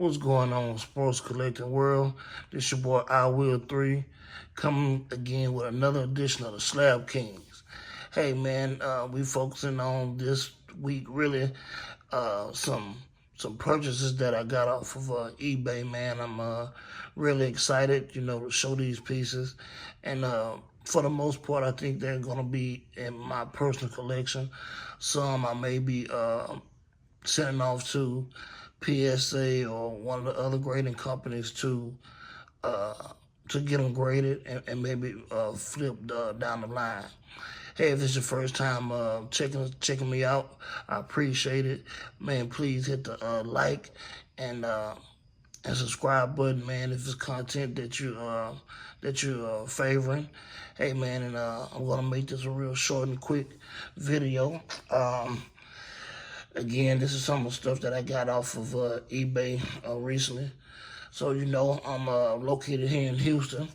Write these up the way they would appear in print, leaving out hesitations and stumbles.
What's going on, sports collecting world? This your boy I Will 3 coming again with another edition of the Slab Kings. Hey man, we focusing on this week really some purchases that I got off of eBay. Man, I'm really excited, to show these pieces, and for the most part, I think they're gonna be in my personal collection. Some I may be sending off to PSA or one of the other grading companies uh, to get them graded and maybe flipped down the line. Hey, if it's your first time checking me out, I appreciate it. Man, please hit the like and subscribe button, man. If it's content that you favoring, hey man, and I'm gonna make this a real short and quick video. Again, this is some of the stuff that I got off of eBay recently. So, I'm located here in Houston,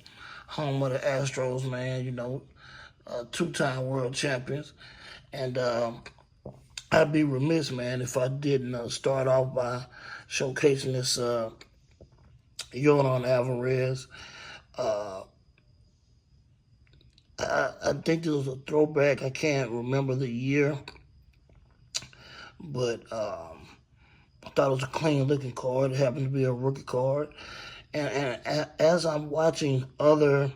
home of the Astros, man, two-time world champions. And I'd be remiss, man, if I didn't start off by showcasing this Yordan Alvarez. I think this was a throwback. I can't remember the year, but I thought it was a clean looking card. It happened to be a rookie card. And as I'm watching other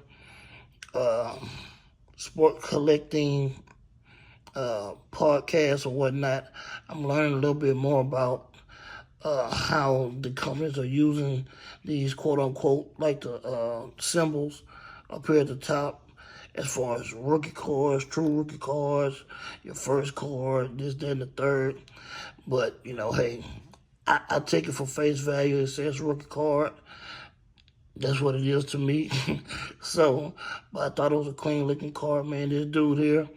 sport collecting podcasts or whatnot, I'm learning a little bit more about how the companies are using these quote unquote, like the symbols up here at the top, as far as rookie cards, true rookie cards, your first card, this, that, and the third. But, hey, I take it for face value. It says rookie card. That's what it is to me. So, but I thought it was a clean looking card, man. This dude here,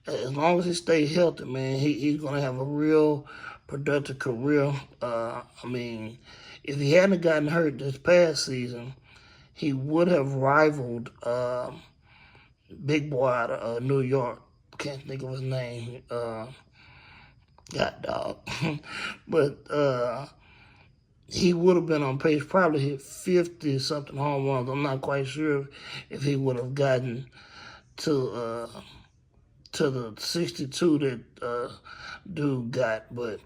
as long as he stays healthy, man, he's going to have a real productive career. If he hadn't gotten hurt this past season, he would have rivaled big boy out of New York. Can't think of his name. God dog. But he would have been on pace, probably hit 50-something home runs. I'm not quite sure if he would have gotten to the 62 that dude got, but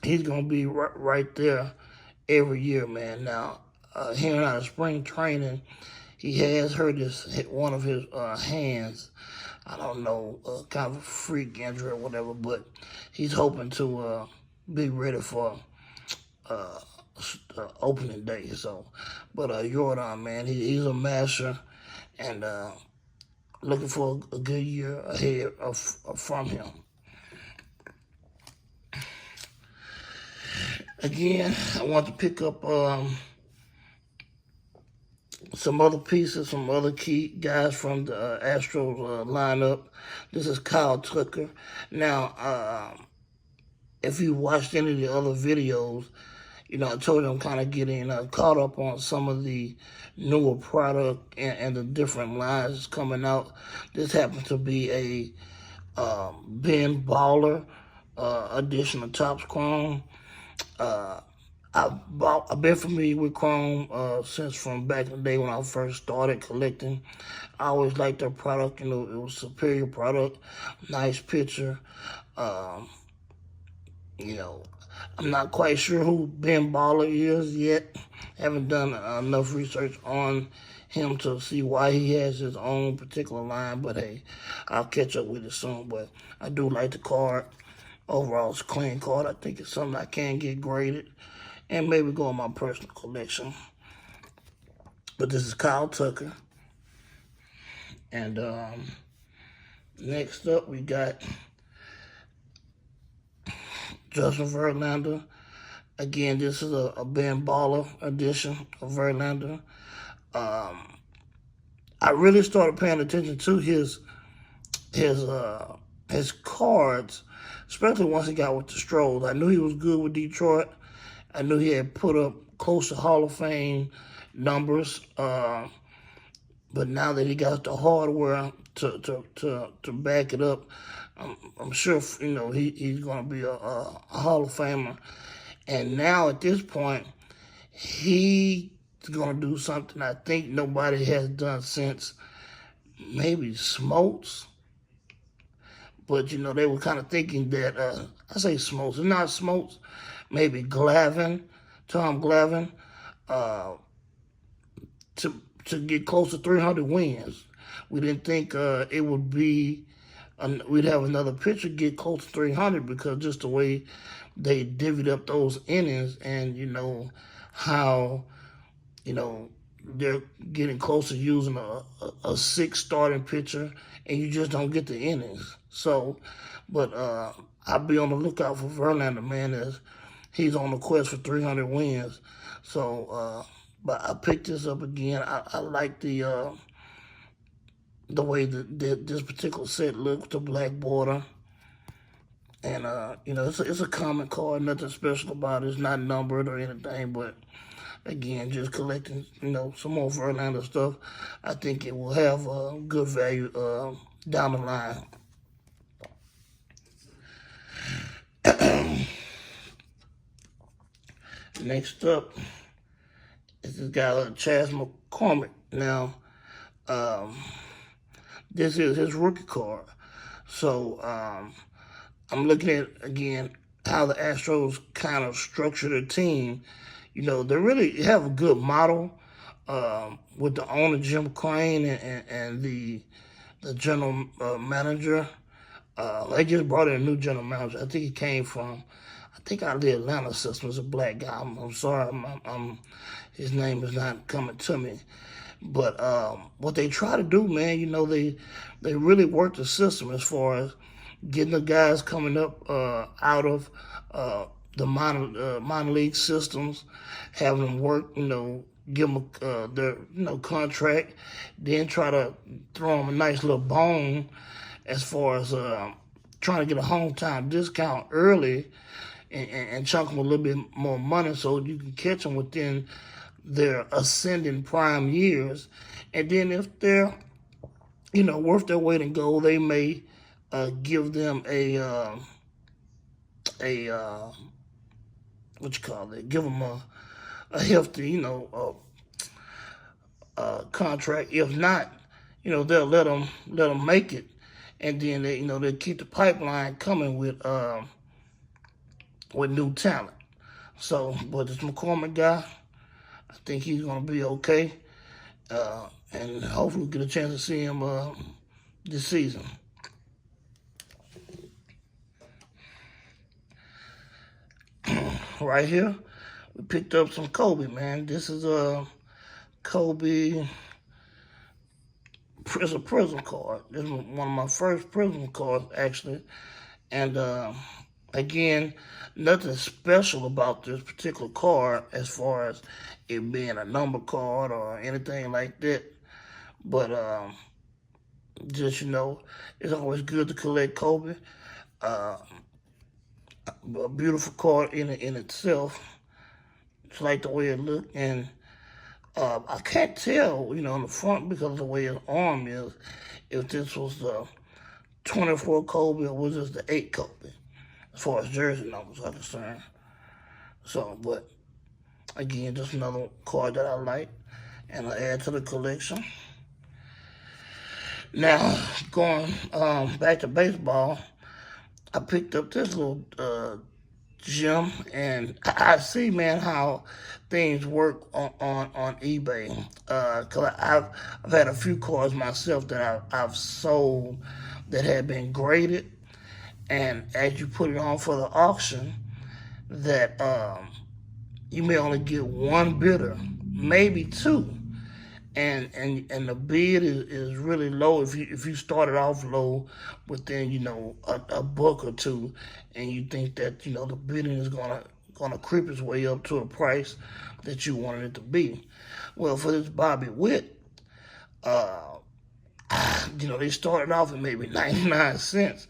he's going to be right there every year, man. Now, hearing out of spring training, he has hurt one of his hands. I don't know, kind of a freak injury or whatever, but he's hoping to be ready for opening day. So, but Yordan, man, he's a master, and looking for a good year ahead from him. Again, I want to pick up some other pieces, some other key guys from the Astros lineup. This is Kyle Tucker. Now, if you watched any of the other videos, I told you I'm kind of getting caught up on some of the newer product and the different lines coming out. This happens to be a Ben Baller edition of Topps Chrome. I've been familiar with Chrome since from back in the day when I first started collecting. I always liked their product. It was a superior product, nice picture. I'm not quite sure who Ben Baller is yet. Haven't done enough research on him to see why he has his own particular line. But hey, I'll catch up with it soon. But I do like the card. Overall, it's a clean card. I think it's something I can get graded and maybe go in my personal collection. But this is Kyle Tucker. And next up, we got Justin Verlander. Again, this is a Ben Baller edition of Verlander. I really started paying attention to his cards, especially once he got with the Stros. I knew he was good with Detroit. I knew he had put up close to Hall of Fame numbers. But now that he got the hardware to back it up, I'm sure he's going to be a Hall of Famer. And now at this point, He's going to do something I think nobody has done since maybe Smoltz. But, they were kind of thinking that, I say Smoltz, it's not Smoltz, maybe Glavine, Tom Glavine, uh, to get close to 300 wins. We didn't think it would be, we'd have another pitcher get close to 300 because just the way they divvied up those innings and, how, they're getting close to using a six starting pitcher and you just don't get the innings. So, but I'll be on the lookout for Verlander, man, as he's on the quest for 300 wins. So, but I picked this up again. I like the way that this particular set looks, the black border. And, it's a common card, nothing special about it. It's not numbered or anything, but again, just collecting, some more Verlander stuff. I think it will have good value down the line. Next up is this guy, Chas McCormick. Now, this is his rookie card. So, I'm looking at, again, how the Astros kind of structure their team. They really have a good model with the owner, Jim Crane, and the general manager. They just brought in a new general manager. I think he came from, out of the Atlanta system. It's a black guy. I'm sorry, his name is not coming to me. But what they try to do, man, they really work the system as far as getting the guys coming up out of the minor league systems, having them work, give them their contract, then try to throw them a nice little bone as far as trying to get a home time discount early and chunk them a little bit more money so you can catch them within their ascending prime years. And then if they're, worth their weight in gold, they may give them a give them a hefty, contract. If not, they'll let them make it, and then they'll keep the pipeline coming with new talent. So, but this McCormick guy, I think he's gonna be okay, and hopefully we'll get a chance to see him this season. Right here, we picked up some Kobe, man. This is Kobe. It's a Prism card. This is one of my first Prism cards, actually. And again, nothing special about this particular card as far as it being a number card or anything like that. But just, it's always good to collect Kobe. A beautiful card in itself. It's like the way it looked, and I can't tell, on the front because of the way his arm is, if this was the 24 Kobe or was this the 8 Kobe, as far as jersey numbers are concerned. So, but again, just another card that I like, and I add to the collection. Now, going back to baseball, I picked up this little gem, and I see, man, how things work on eBay. Cause I've had a few cards myself that I've sold that had been graded, and as you put it on for the auction, that you may only get one bidder, maybe two. And the bid is really low if you started off low within a buck or two, and you think that the bidding is gonna creep its way up to a price that you wanted it to be. Well, for this Bobby Witt, they started off at maybe 99 cents,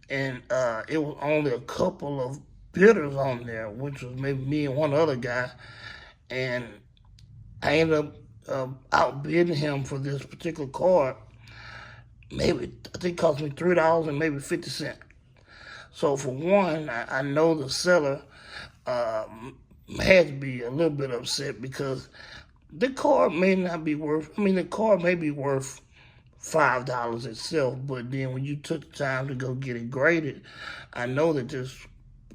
and it was only a couple of bidders on there, which was maybe me and one other guy, and I ended up outbidding him for this particular card. Maybe, I think it cost me $3 and maybe 50 cents. So for one, I know the seller had to be a little bit upset because the card may not be worth. I mean, the card may be worth $5 itself, but then when you took the time to go get it graded, I know that this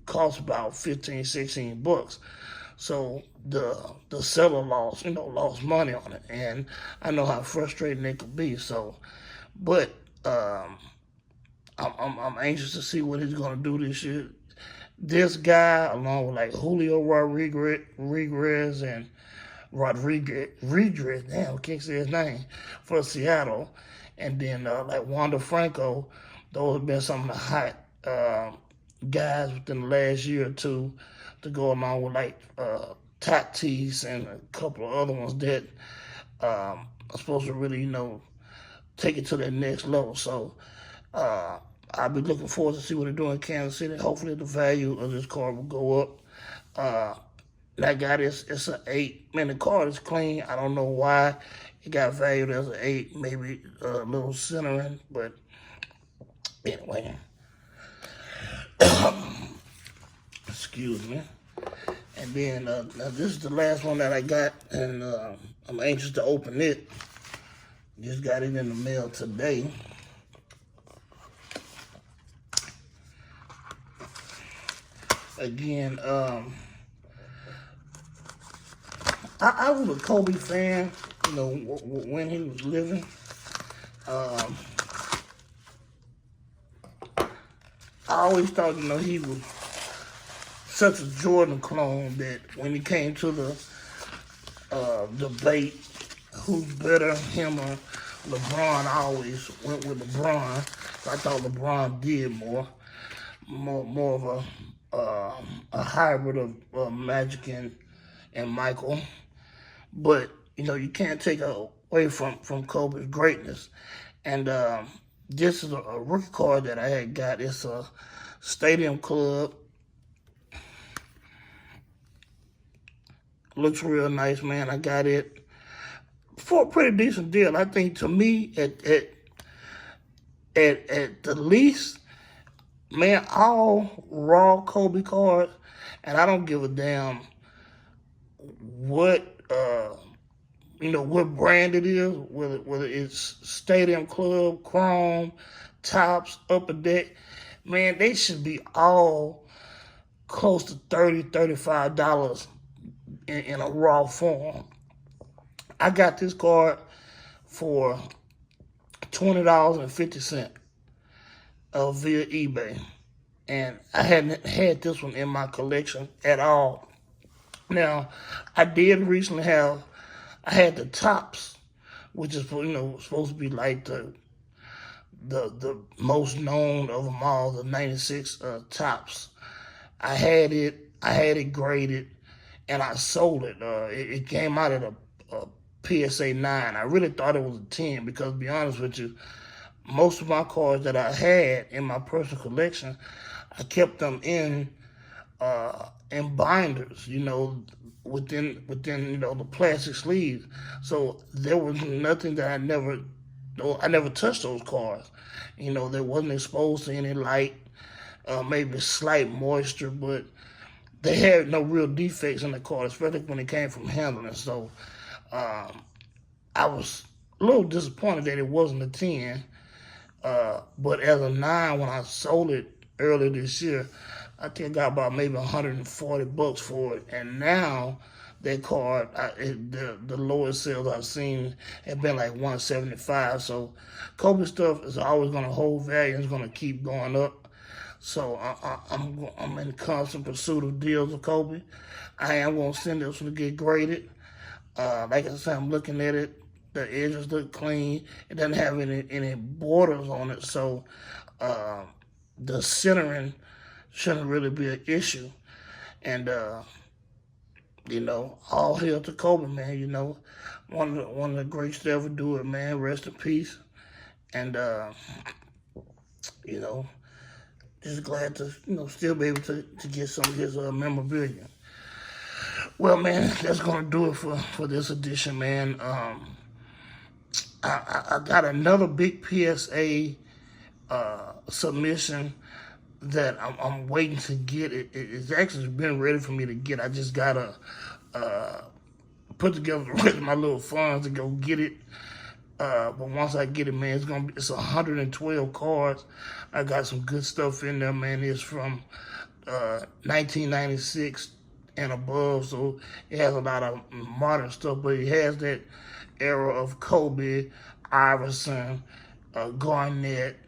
costs about 15, 16 bucks. So the seller lost money on it, and I know how frustrating it could be. So, but I'm anxious to see what he's gonna do this year. This guy, along with like Julio Rodriguez and Rodriguez, damn, I can't say his name, for Seattle, and then like Wander Franco, those have been some of the hot guys within the last year or two to go along with like Tatis and a couple of other ones that are supposed to really, take it to that next level. So I'll be looking forward to see what they do in Kansas City. Hopefully the value of this card will go up. That got it's an 8. Man, the card is clean. I don't know why it got valued as an 8. Maybe a little centering, but anyway. Excuse me. And then now this is the last one that I got, and I'm anxious to open it. Just got it in the mail today. Again, I was a Kobe fan, when he was living. I always thought, he was such a Jordan clone that when he came to the debate, who's better, him or LeBron, I always went with LeBron. I thought LeBron did more of a hybrid of Magic and Michael. But, you can't take away from Kobe's greatness. And this is a rookie card that I had got. It's a Stadium Club. Looks real nice, man. I got it for a pretty decent deal. I think, to me, at the least, man, all raw Kobe cards, and I don't give a damn what what brand it is, whether it's Stadium Club, Chrome, Tops, Upper Deck. Man, they should be all close to $30, $35 in a raw form. I got this card for $20.50 via eBay. And I hadn't had this one in my collection at all. Now, I did recently I had the Tops, which is, supposed to be like the most known of them all, the 96 Tops. I had it graded, and I sold it. It came out at a PSA 9. I really thought it was a 10 because, to be honest with you, most of my cards that I had in my personal collection, I kept them in binders, within the plastic sleeves. So there was nothing that I never touched those cards. They wasn't exposed to any light, maybe slight moisture, but they had no real defects in the card, especially when it came from handling. So I was a little disappointed that it wasn't a 10. But as a 9, when I sold it earlier this year, I think I got about maybe $140 for it. And now that card, the lowest sales I've seen have been like $175. So Kobe stuff is always going to hold value and it's going to keep going up. So I'm in constant pursuit of deals with Kobe. I am going to send this one to get graded. Like I said, I'm looking at it. The edges look clean. It doesn't have any borders on it, so the centering shouldn't really be an issue. And all hail to Kobe, man. One of the greats to ever do it, man. Rest in peace. And just glad to still be able to get some of his memorabilia. Well, man, that's gonna do it for this edition, man. I got another big PSA submission that I'm waiting to get. It's actually been ready for me to get. I just gotta put together the rest of my little funds to go get it. But once I get it, man, it's 112 cards. I got some good stuff in there, man. It's from 1996 and above, so it has a lot of modern stuff, but it has that era of Kobe, Iverson, Garnett,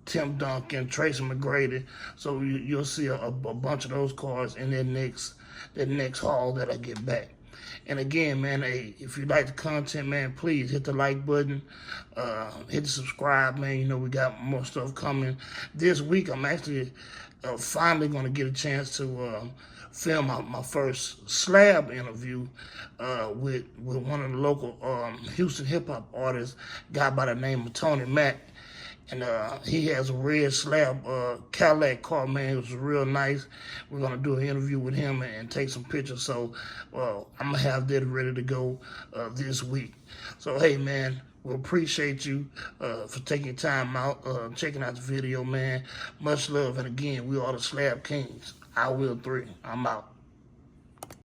Tim Duncan, Tracy McGrady. So you'll see a bunch of those cards in that next haul that I get back. And again, man, hey, if you like the content, man, please hit the like button, hit the subscribe, man. You know we got more stuff coming. This week, I'm actually finally going to get a chance to film my first slab interview with one of the local Houston hip-hop artists, guy by the name of Tony Mack. And he has a red slab Cadillac car, man. It was real nice. We're going to do an interview with him and take some pictures. So I'm going to have that ready to go this week. So, hey, man, we appreciate you for taking time out, checking out the video, man. Much love. And again, we are the Slab Kings. I will 3. I'm out.